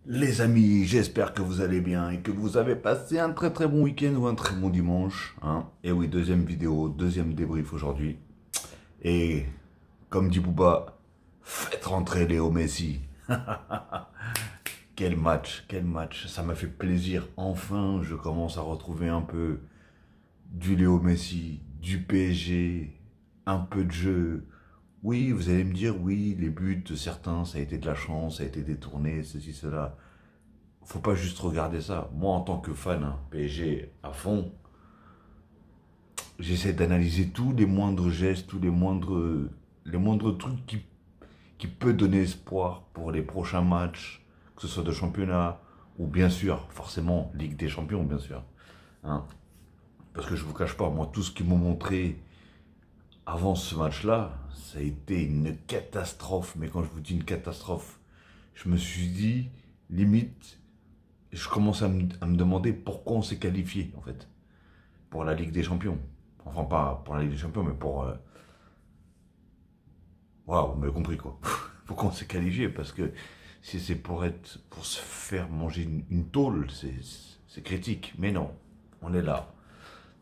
Les amis, j'espère que vous allez bien et que vous avez passé un très bon week-end ou un très bon dimanche. Hein. Et oui, deuxième vidéo, deuxième débrief aujourd'hui. Et comme dit Booba, faites rentrer Léo Messi. Quel match. Ça m'a fait plaisir. Enfin, je commence à retrouver un peu du Léo Messi, du PSG, un peu de jeu. Oui, vous allez me dire, oui, les buts de certains, ça a été de la chance, ça a été détourné, ceci, cela. Faut pas juste regarder ça. Moi, en tant que fan, hein, PSG à fond, j'essaie d'analyser tous les moindres gestes, les moindres trucs qui peuvent donner espoir pour les prochains matchs, que ce soit de championnat ou bien sûr, forcément, Ligue des Champions, bien sûr. Hein. Parce que je vous cache pas, moi, tout ce qu'ils m'ont montré avant ce match-là, ça a été une catastrophe. Mais quand je vous dis une catastrophe, je me suis dit, limite, je commence à me demander pourquoi on s'est qualifié, en fait, pour la Ligue des Champions. Enfin, pas pour la Ligue des Champions, mais pour... Voilà, vous m'avez compris, quoi. Pourquoi on s'est qualifié? Parce que si c'est pour se faire manger une tôle, c'est critique. Mais non, on est là.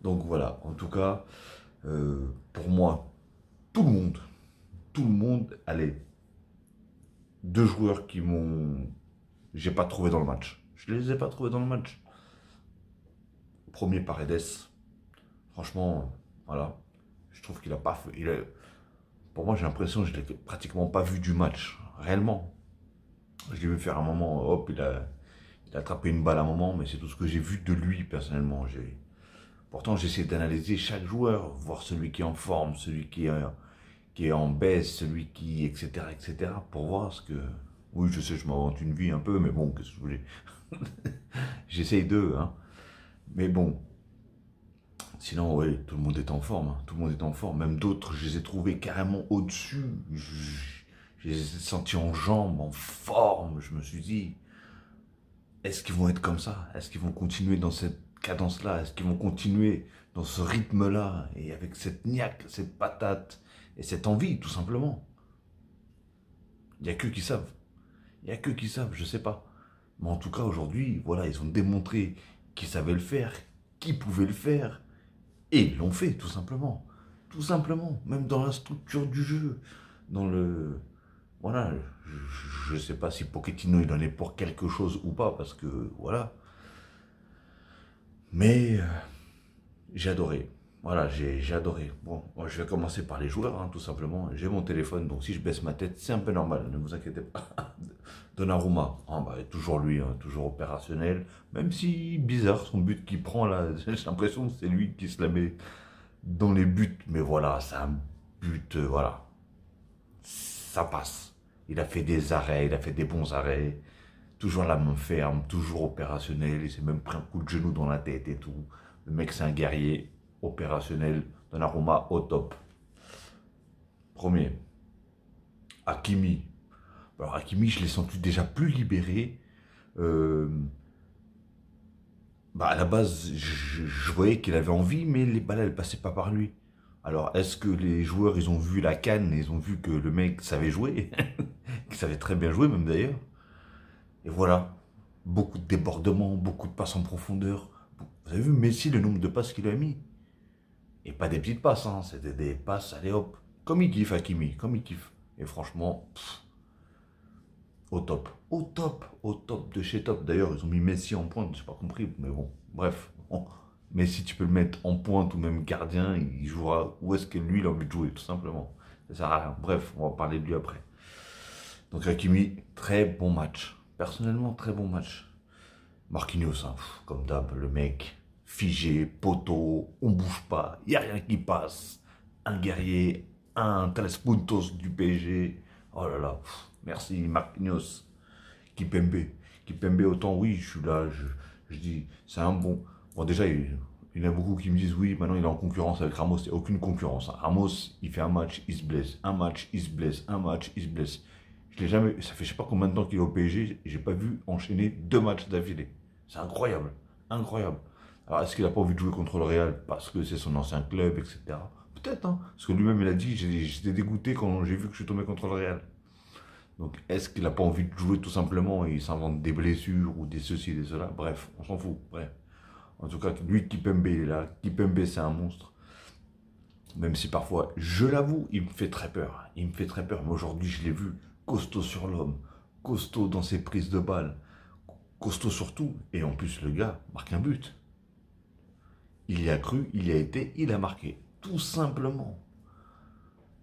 Donc voilà, en tout cas, pour moi, tout tout le monde, allez, deux joueurs qui m'ont... J'ai pas trouvé dans le match. Je les ai pas trouvés dans le match. Premier, Paredes. Franchement, voilà. Je trouve qu'il a pas fait. Pour moi, j'ai l'impression que je l'ai pratiquement pas vu du match. Réellement. Je l'ai vu faire un moment, hop, il a attrapé une balle à un moment, mais c'est tout ce que j'ai vu de lui personnellement. Pourtant, j'essaie d'analyser chaque joueur, voir celui qui est en forme, celui qui est en baisse, celui qui, etc., etc., pour voir ce que. Oui, je sais, je m'invente une vie un peu, mais bon, qu'est-ce que je voulais. J'essaye d'eux, hein. Mais bon, sinon, oui, tout le monde est en forme. Hein. Tout le monde est en forme. Même d'autres, je les ai trouvés carrément au-dessus. Je les ai sentis en jambes, en forme. Je me suis dit, est-ce qu'ils vont être comme ça? Est-ce qu'ils vont continuer dans cette cadence-là? Est-ce qu'ils vont continuer dans ce rythme-là? Et avec cette niaque, cette patate et cette envie, tout simplement. Il n'y a que qui savent. Il n'y a que qui savent, je ne sais pas. Mais en tout cas, aujourd'hui, voilà, ils ont démontré qu'ils savaient le faire, qu'ils pouvaient le faire. Et ils l'ont fait, tout simplement. Tout simplement. Même dans la structure du jeu. Dans le... Voilà. Je ne sais pas si Pochettino, il en est pour quelque chose ou pas. Parce que, voilà. Mais j'ai adoré. Voilà, j'ai adoré. Bon, moi, je vais commencer par les joueurs, hein, tout simplement. J'ai mon téléphone, donc si je baisse ma tête, c'est un peu normal. Ne vous inquiétez pas. Donnarumma, ah, bah, toujours lui, hein, toujours opérationnel. Même si bizarre, son but qu'il prend là, j'ai l'impression que c'est lui qui se la met dans les buts, mais voilà, c'est un but, voilà, ça passe. Il a fait des arrêts, il a fait des bons arrêts, toujours la main ferme, toujours opérationnel, il s'est même pris un coup de genou dans la tête et tout. Le mec, c'est un guerrier opérationnel, Donnarumma au top. Premier, Hakimi. Alors Hakimi, je l'ai senti déjà plus libéré. Euh, Bah à la base, je voyais qu'il avait envie, mais les balles, elles passaient pas par lui. Alors, est-ce que les joueurs, ils ont vu la canne, et ils ont vu que le mec savait jouer, qu'il savait très bien jouer même d'ailleurs. Et voilà, beaucoup de débordements, beaucoup de passes en profondeur. Vous avez vu Messi, le nombre de passes qu'il a mis? Et pas des petites passes, hein, c'était des passes, allez hop. Comme il kiffe Hakimi, comme il kiffe. Et franchement, au top. Au top, au top de chez top. D'ailleurs, ils ont mis Messi en pointe, j'ai pas compris, mais bon, bref. Bon. Messi, tu peux le mettre en pointe ou même gardien, il jouera où est-ce que lui il a envie de jouer, tout simplement. Ça sert à rien. Bref, on va parler de lui après. Donc Hakimi, très bon match. Personnellement, très bon match. Marquinhos, hein, comme d'hab, le mec figé, poteau, on bouge pas, il n'y a rien qui passe. Un guerrier, un Tres Puntos du PSG. Oh là là, merci Marquinhos. Kipembe. Kipembe, autant oui, je suis là, je dis, c'est un bon. Bon, déjà, il y en a beaucoup qui me disent, oui, maintenant il est en concurrence avec Ramos. Il n'y a aucune concurrence. Hein. Ramos, il fait un match, il se blesse. Un match, il se blesse. Un match, il se blesse. Je l'ai jamais. Ça fait je sais pas combien de temps qu'il est au PSG. J'ai pas vu enchaîner deux matchs d'affilée. C'est incroyable. Incroyable. Alors, est-ce qu'il n'a pas envie de jouer contre le Real parce que c'est son ancien club, etc. Peut-être, hein. Parce que lui-même, il a dit, j'étais dégoûté quand j'ai vu que je suis tombé contre le Real. Donc, est-ce qu'il n'a pas envie de jouer tout simplement et il s'invente des blessures ou des ceci, des cela? Bref, on s'en fout. Bref. En tout cas, lui, Kipembe, il est là. Kipembe, c'est un monstre. Même si parfois, je l'avoue, il me fait très peur. Il me fait très peur. Mais aujourd'hui, je l'ai vu costaud sur l'homme, costaud dans ses prises de balles, costaud sur tout. Et en plus, le gars marque un but. Il y a cru, il y a été, il a marqué. Tout simplement.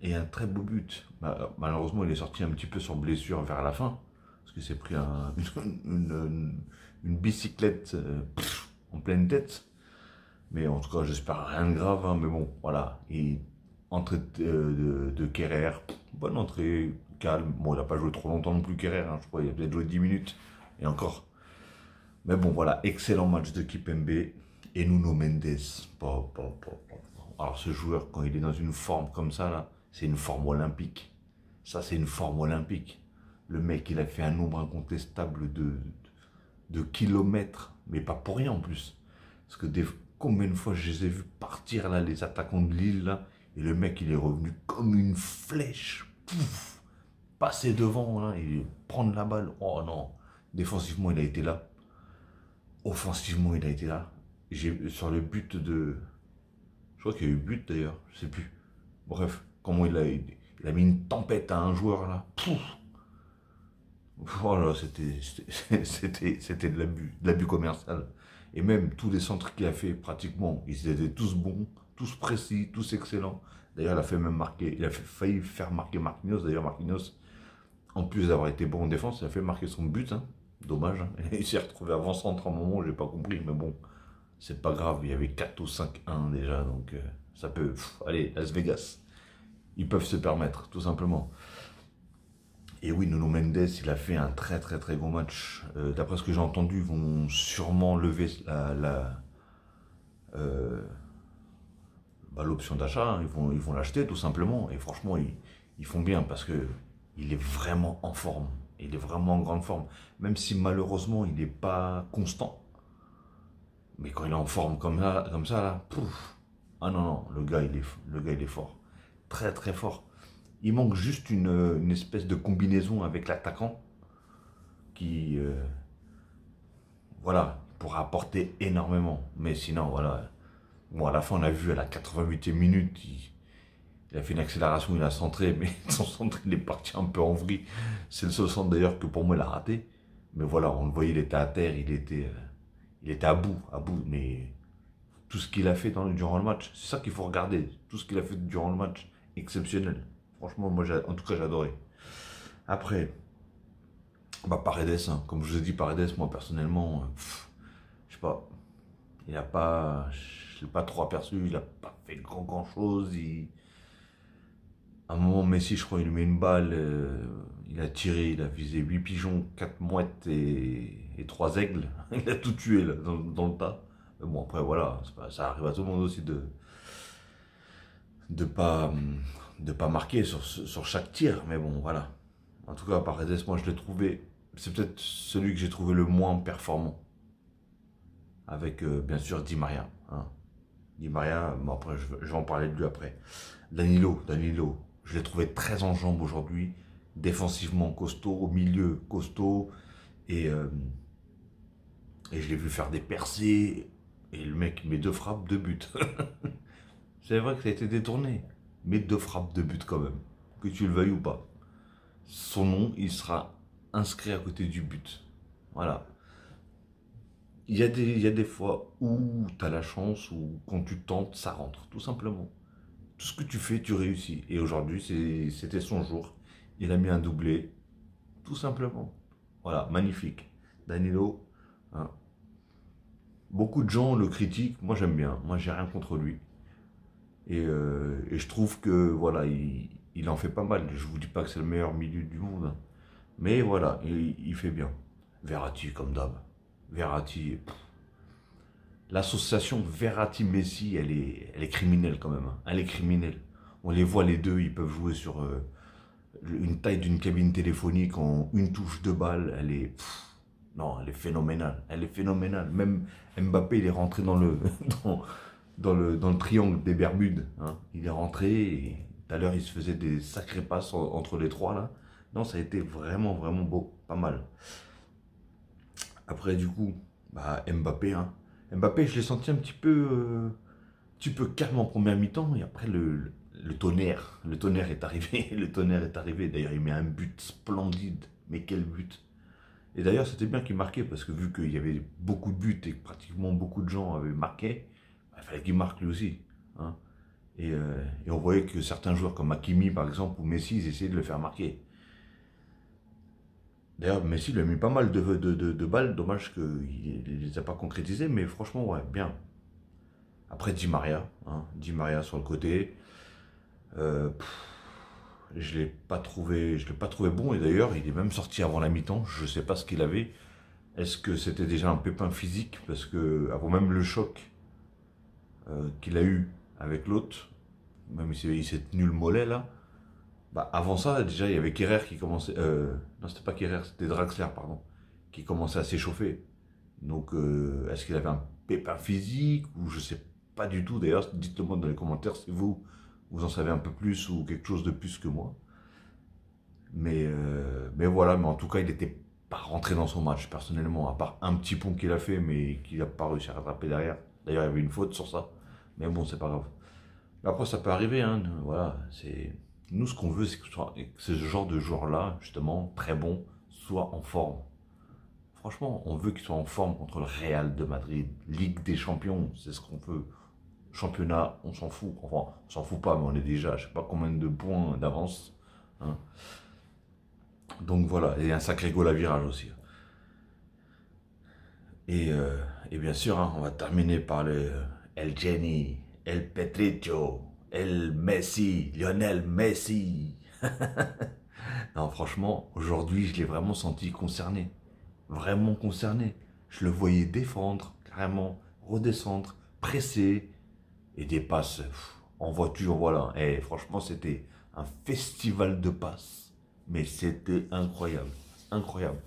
Et un très beau but. Malheureusement, il est sorti un petit peu sur blessure vers la fin. Parce qu'il s'est pris une bicyclette en pleine tête. Mais en tout cas, j'espère rien de grave. Hein, mais bon, voilà. Et entrée de Kerrer. Bonne entrée, calme. Bon, il n'a pas joué trop longtemps non plus, Kerrer. Hein, je crois qu'il a peut-être joué 10 minutes. Et encore. Mais bon, voilà. Excellent match de Kipembe. Et Nuno Mendes. Alors, ce joueur, quand il est dans une forme comme ça, là, c'est une forme olympique. Ça, c'est une forme olympique. Le mec, il a fait un nombre incontestable de kilomètres. Mais pas pour rien en plus. Parce que combien de fois je les ai vus partir là, les attaquants de Lille là, et le mec il est revenu comme une flèche, pouf, passer devant là, et prendre la balle. Oh non, défensivement il a été là, offensivement il a été là. Sur le but de, je crois qu'il y a eu but d'ailleurs, je sais plus. Bref, comment il a mis une tempête à un joueur là, pouf. Voilà, c'était de l'abus commercial. Et même tous les centres qu'il a fait, pratiquement, ils étaient tous bons, tous précis, tous excellents. D'ailleurs, il a failli faire marquer Marquinhos. D'ailleurs, Marquinhos, en plus d'avoir été bon en défense, il a fait marquer son but. Hein. Dommage. Hein. Il s'est retrouvé avant-centre à un moment, j'ai pas compris, mais bon, c'est pas grave. Il y avait 4 ou 5-1 déjà, donc ça peut. Allez, Las Vegas. Ils peuvent se permettre, tout simplement. Et oui, Nuno Mendes, il a fait un très très très gros match. D'après ce que j'ai entendu, ils vont sûrement lever l'option d'achat. Hein. Ils vont l'acheter tout simplement. Et franchement, ils font bien parce que il est vraiment en forme. Il est vraiment en grande forme. Même si malheureusement, il n'est pas constant. Mais quand il est en forme comme ça là, pouf. Ah non, non, le gars, il est fort. Très très fort. Il manque juste une espèce de combinaison avec l'attaquant qui, voilà, pourra apporter énormément. Mais sinon, voilà. Bon, à la fin, on a vu à la 88e minute, il a fait une accélération, il a centré, mais son centre, il est parti un peu en vrille. C'est le seul centre d'ailleurs que pour moi, il a raté. Mais voilà, on le voyait, il était à terre, il était à bout, mais tout ce qu'il a fait durant le match, c'est ça qu'il faut regarder. Tout ce qu'il a fait durant le match, exceptionnel. Franchement, moi, en tout cas, j'ai adoré. Après, Paredes, hein, comme je vous ai dit, Paredes, moi, personnellement, je sais pas, il a pas, je l'ai pas trop aperçu, il a pas fait grand chose. À un moment, Messi, je crois, il lui met une balle, il a tiré, il a visé 8 pigeons, 4 mouettes et 3 aigles. Il a tout tué là, dans le tas. Mais bon, après, voilà, ça arrive à tout le monde aussi de pas marquer sur chaque tir, mais bon, voilà. En tout cas, Paredes, moi, je l'ai trouvé, c'est peut-être celui que j'ai trouvé le moins performant. Avec, bien sûr, Di Maria. Hein. Di Maria, bon, après, je vais en parler de lui après. Danilo, je l'ai trouvé très en jambes aujourd'hui. Défensivement costaud, au milieu costaud. Et je l'ai vu faire des percées. Et le mec met 2 frappes, 2 buts. C'est vrai que ça a été détourné. Mais 2 frappes, 2 buts quand même. Que tu le veuilles ou pas. Son nom, il sera inscrit à côté du but. Voilà. Il y a des fois où tu as la chance, ou quand tu tentes, ça rentre, tout simplement. Tout ce que tu fais, tu réussis. Et aujourd'hui, c'était son jour. Il a mis un doublé, tout simplement. Voilà, magnifique. Danilo, hein. Beaucoup de gens le critiquent, moi j'aime bien, moi j'ai rien contre lui. Et je trouve que voilà, il en fait pas mal. Je vous dis pas que c'est le meilleur milieu du monde, hein. Mais voilà, il fait bien. Verratti comme d'hab. Verratti, l'association Verratti-Messi, elle est criminelle quand même. Hein. Elle est criminelle. On les voit les deux, ils peuvent jouer sur une taille d'une cabine téléphonique en une touche de balle. Non, elle est phénoménale. Elle est phénoménale. Même Mbappé, il est rentré dans le, dans le triangle des Bermudes. Hein. Il est rentré et tout à l'heure, il se faisait des sacrés passes entre les trois là. Non, ça a été vraiment, vraiment beau, pas mal. Après, du coup, bah, Mbappé, hein. Mbappé, je l'ai senti un petit peu calme en première mi-temps, et après, le tonnerre est arrivé. Le tonnerre est arrivé. D'ailleurs, il met un but splendide. Mais quel but! Et d'ailleurs, c'était bien qu'il marquait, parce que vu qu'il y avait beaucoup de buts et que pratiquement beaucoup de gens avaient marqué, bah, il fallait qu'il marque lui aussi, hein. Et on voyait que certains joueurs comme Hakimi, par exemple, ou Messi, ils essayaient de le faire marquer. D'ailleurs, Messi lui a mis pas mal de balles. Dommage qu'il ne les a pas concrétisées, mais franchement, ouais, bien. Après, Di Maria, hein, Di Maria sur le côté. Je l'ai pas trouvé bon. Et d'ailleurs, il est même sorti avant la mi-temps. Je ne sais pas ce qu'il avait. Est-ce que c'était déjà un pépin physique? Parce que, avant même le choc qu'il a eu avec l'autre, même il s'est tenu le mollet là. Bah, avant ça, déjà, il y avait Kerrer qui commençait. Non, c'était pas Kerrer, c'était Draxler, pardon, qui commençait à s'échauffer. Donc, est-ce qu'il avait un pépin physique ou je sais pas du tout. D'ailleurs, dites-le moi dans les commentaires si vous en savez un peu plus ou quelque chose de plus que moi. Mais voilà, mais en tout cas, il n'était pas rentré dans son match, personnellement, à part un petit pont qu'il a fait, mais qu'il n'a pas réussi à rattraper derrière. D'ailleurs, il y avait une faute sur ça. Mais bon, c'est pas grave. Mais après, ça peut arriver, hein. Voilà, c'est. Nous, ce qu'on veut, c'est que ce genre de joueur-là, justement, très bon, soit en forme. Franchement, on veut qu'il soit en forme contre le Real de Madrid. Ligue des Champions, c'est ce qu'on veut. Championnat, on s'en fout. Enfin, on s'en fout pas, mais on est déjà, je sais pas combien de points d'avance, hein. Donc voilà, et un sacré goal à virage aussi. Et bien sûr, hein, on va terminer par le El Geni, El Petricho, El Messi, Lionel Messi. Non, franchement, aujourd'hui, je l'ai vraiment senti concerné. Vraiment concerné. Je le voyais défendre, carrément, redescendre, presser, et des passes en voiture, voilà. Et franchement, c'était un festival de passes. Mais c'était incroyable. Incroyable.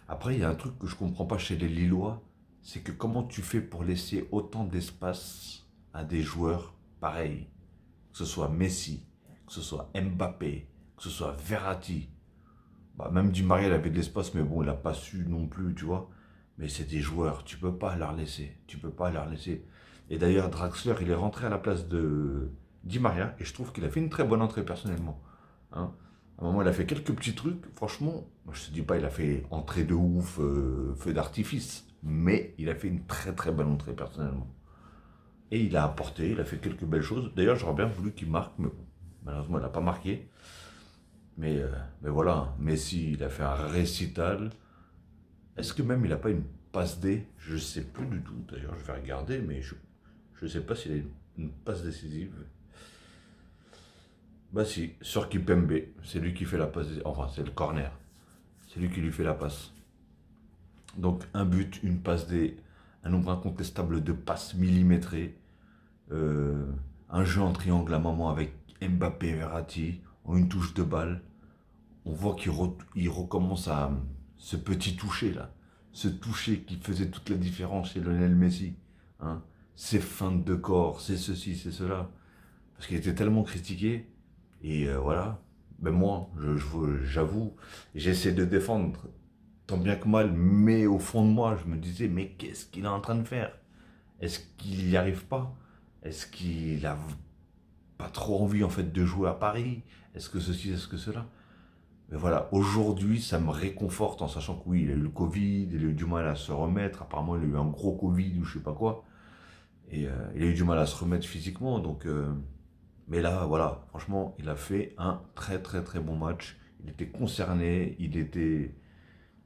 Après, il y a un truc que je comprends pas chez les Lillois, c'est que comment tu fais pour laisser autant d'espace à des joueurs pareils, que ce soit Messi, que ce soit Mbappé, que ce soit Verratti. Bah, même Di Maria, il avait de l'espace, mais bon, il n'a pas su non plus, tu vois. Mais c'est des joueurs, tu peux pas leur laisser. Tu peux pas leur laisser. Et d'ailleurs, Draxler, il est rentré à la place de Di Maria, et je trouve qu'il a fait une très bonne entrée personnellement, hein. À un moment, il a fait quelques petits trucs, franchement, moi, je ne te dis pas, il a fait entrée de ouf, feu d'artifice, mais il a fait une très très bonne entrée personnellement. Et il a apporté, il a fait quelques belles choses. D'ailleurs, j'aurais bien voulu qu'il marque, mais bon, malheureusement, il n'a pas marqué. Mais voilà, Messi, il a fait un récital. Est-ce que même il n'a pas une passe D? Je ne sais plus du tout. D'ailleurs, je vais regarder, mais je ne sais pas s'il a une passe décisive. Bah si, sur Kipembe, c'est lui qui fait la passe, enfin c'est le corner, c'est lui qui lui fait la passe. Donc un but, une passe D, un nombre incontestable de passes millimétrées, euh, un jeu en triangle à un moment avec Mbappé et Verratti, en une touche de balle. On voit qu'il recommence à ce petit toucher là, ce toucher qui faisait toute la différence chez Lionel Messi, hein. Ses feintes de corps, c'est ceci, c'est cela, parce qu'il était tellement critiqué. Et voilà, ben moi, j'avoue, j'essaie de défendre tant bien que mal, mais au fond de moi, je me disais, mais qu'est-ce qu'il est en train de faire? Est-ce qu'il n'y arrive pas? Est-ce qu'il a pas trop envie en fait de jouer à Paris? Est-ce que ceci, est-ce que cela? Mais voilà, aujourd'hui, ça me réconforte en sachant que oui, il a eu le Covid, il a eu du mal à se remettre, apparemment il a eu un gros Covid ou je sais pas quoi, et il a eu du mal à se remettre physiquement, donc... mais là, voilà, franchement, il a fait un très très très bon match. Il était concerné, il était...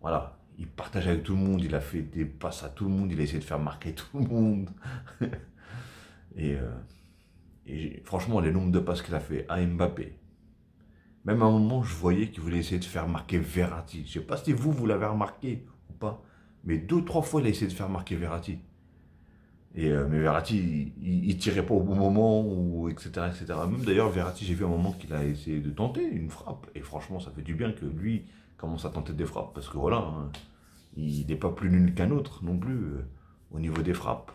Voilà, il partageait avec tout le monde, il a fait des passes à tout le monde, il a essayé de faire marquer tout le monde. et, euh, et franchement, les nombres de passes qu'il a fait à Mbappé. Même à un moment, je voyais qu'il voulait essayer de faire marquer Verratti. Je ne sais pas si vous l'avez remarqué ou pas, mais 2 ou 3 fois, il a essayé de faire marquer Verratti. Mais Verratti, il tirait pas au bon moment, ou etc., etc. Même d'ailleurs, Verratti, j'ai vu un moment qu'il a essayé de tenter une frappe. Et franchement, ça fait du bien que lui commence à tenter des frappes. Parce que voilà, hein, il n'est pas plus nul qu'un autre non plus au niveau des frappes,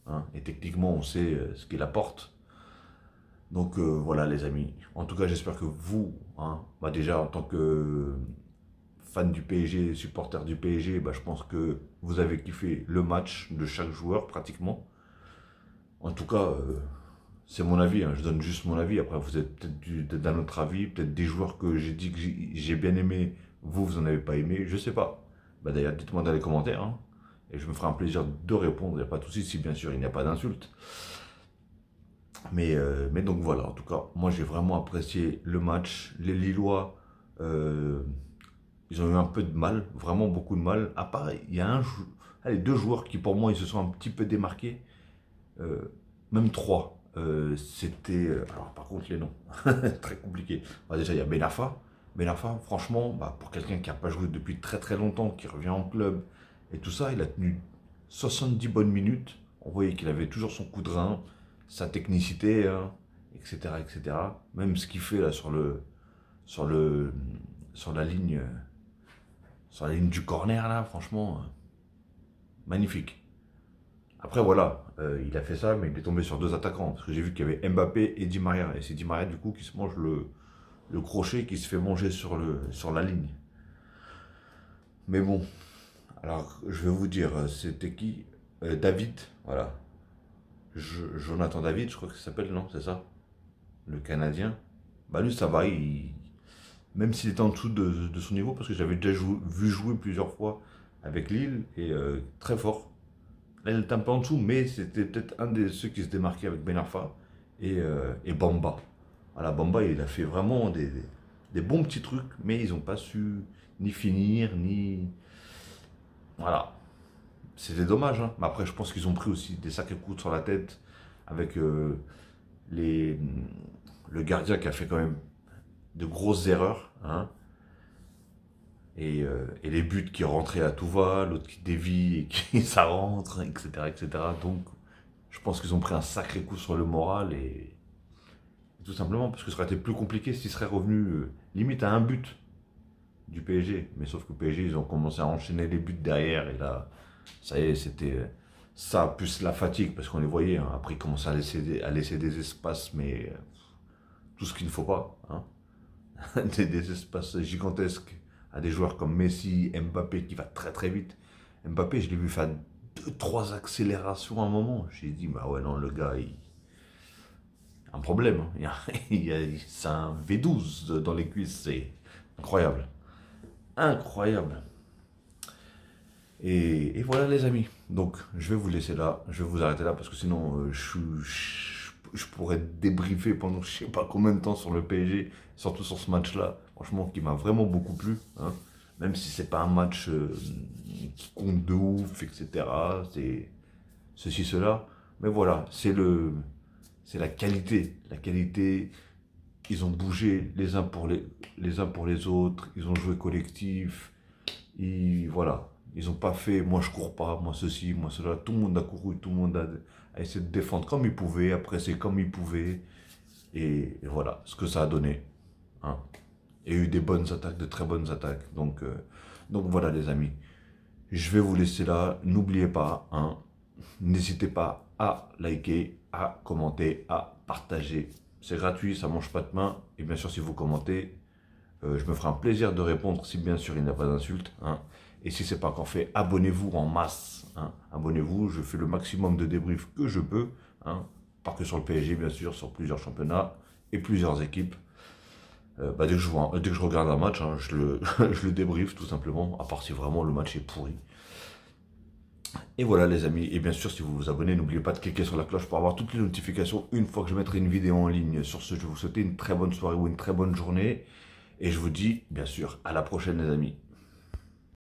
hein. Et techniquement, on sait ce qu'il apporte. Donc voilà les amis. En tout cas, j'espère que vous, hein, bah déjà en tant que fan du PSG, supporter du PSG, bah, je pense que vous avez kiffé le match de chaque joueur pratiquement. En tout cas, c'est mon avis, hein, je donne juste mon avis. Après, vous êtes peut-être d'un autre avis, peut-être des joueurs que j'ai dit que j'ai bien aimé, vous en avez pas aimé, je sais pas. Bah, d'ailleurs, dites-moi dans les commentaires, hein, et je me ferai un plaisir de répondre. Il n'y a pas de souci, si bien sûr il n'y a pas d'insulte. Mais donc voilà, en tout cas, moi j'ai vraiment apprécié le match. Les Lillois, euh, ils ont eu un peu de mal, vraiment beaucoup de mal. À part, il y a allez, deux joueurs qui pour moi ils se sont un petit peu démarqués, euh, même trois. Alors par contre les noms, très compliqué. Bah, déjà il y a Ben Arfa. Ben Arfa, franchement, bah, pour quelqu'un qui n'a pas joué depuis très très longtemps, qui revient en club et tout ça, il a tenu 70 bonnes minutes. On voyait qu'il avait toujours son coup de rein, sa technicité, hein, etc., etc. Même ce qu'il fait là sur le, sur la ligne du corner là, franchement, magnifique. Après voilà, il a fait ça, mais il est tombé sur deux attaquants, parce que j'ai vu qu'il y avait Mbappé et Di Maria, et c'est Di Maria du coup qui se mange le crochet, qui se fait manger sur la ligne. Mais bon, alors je vais vous dire, c'était qui? David, voilà. Jonathan David, je crois que ça s'appelle, non, c'est ça? Le Canadien. Bah lui ça va, même s'il était en dessous de son niveau, parce que j'avais déjà vu jouer plusieurs fois avec Lille, et très fort. Là, il était un peu en dessous, mais c'était peut-être un de ceux qui se démarquait avec Ben Arfa et Bamba. Voilà, Bamba, il a fait vraiment des bons petits trucs, mais ils n'ont pas su ni finir, ni... Voilà, c'était dommage, hein. Mais après, je pense qu'ils ont pris aussi des sacrés coups sur la tête avec les, le gardien qui a fait quand même de grosses erreurs, hein. Et les buts qui rentraient à tout va, l'autre qui dévie et qui ça rentre, etc., etc. Donc, je pense qu'ils ont pris un sacré coup sur le moral et tout simplement parce que ça aurait été plus compliqué s'ils seraient revenus limite à un but du PSG. Mais sauf que le PSG, ils ont commencé à enchaîner les buts derrière et là, ça y est, c'était ça plus la fatigue parce qu'on les voyait. Hein. Après, ils commençaient à laisser des espaces, mais tout ce qu'il ne faut pas. Hein. des espaces gigantesques à des joueurs comme Messi, Mbappé qui va très très vite. Mbappé, je l'ai vu faire deux, trois accélérations à un moment. J'ai dit, bah ouais, non, le gars, il a un problème. Hein. C'est un V12 dans les cuisses, c'est incroyable. Incroyable. Et voilà les amis. Donc, je vais vous laisser là, je vais vous arrêter là parce que sinon, je pourrais débriefer pendant je sais pas combien de temps sur le PSG, surtout sur ce match-là, franchement, qui m'a vraiment beaucoup plu. Hein. Même si c'est pas un match qui compte de ouf, etc. C'est ceci, cela. Mais voilà, c'est la qualité. La qualité, ils ont bougé les uns pour les autres, ils ont joué collectif. Voilà, ils n'ont pas fait moi je cours pas, moi ceci, moi cela. Tout le monde a couru, tout le monde a essayé de défendre comme il pouvait, après c'est comme il pouvait. Et voilà ce que ça a donné. Hein. Il y a eu des bonnes attaques, de très bonnes attaques. Donc voilà les amis. Je vais vous laisser là. N'oubliez pas, hein, n'hésitez pas à liker, à commenter, à partager. C'est gratuit, ça ne mange pas de main. Et bien sûr, si vous commentez, je me ferai un plaisir de répondre si bien sûr il n'y a pas d'insulte. Hein. Et si ce n'est pas encore fait, abonnez-vous en masse. Hein. Abonnez-vous, je fais le maximum de débriefs que je peux. Hein. Pas que sur le PSG, bien sûr, sur plusieurs championnats et plusieurs équipes. Dès que je regarde un match, hein, je le débriefe tout simplement, à part si vraiment le match est pourri. Et voilà les amis, et bien sûr si vous vous abonnez, n'oubliez pas de cliquer sur la cloche pour avoir toutes les notifications une fois que je mettrai une vidéo en ligne. Sur ce, je vais vous souhaiter une très bonne soirée ou une très bonne journée. Et je vous dis bien sûr à la prochaine les amis.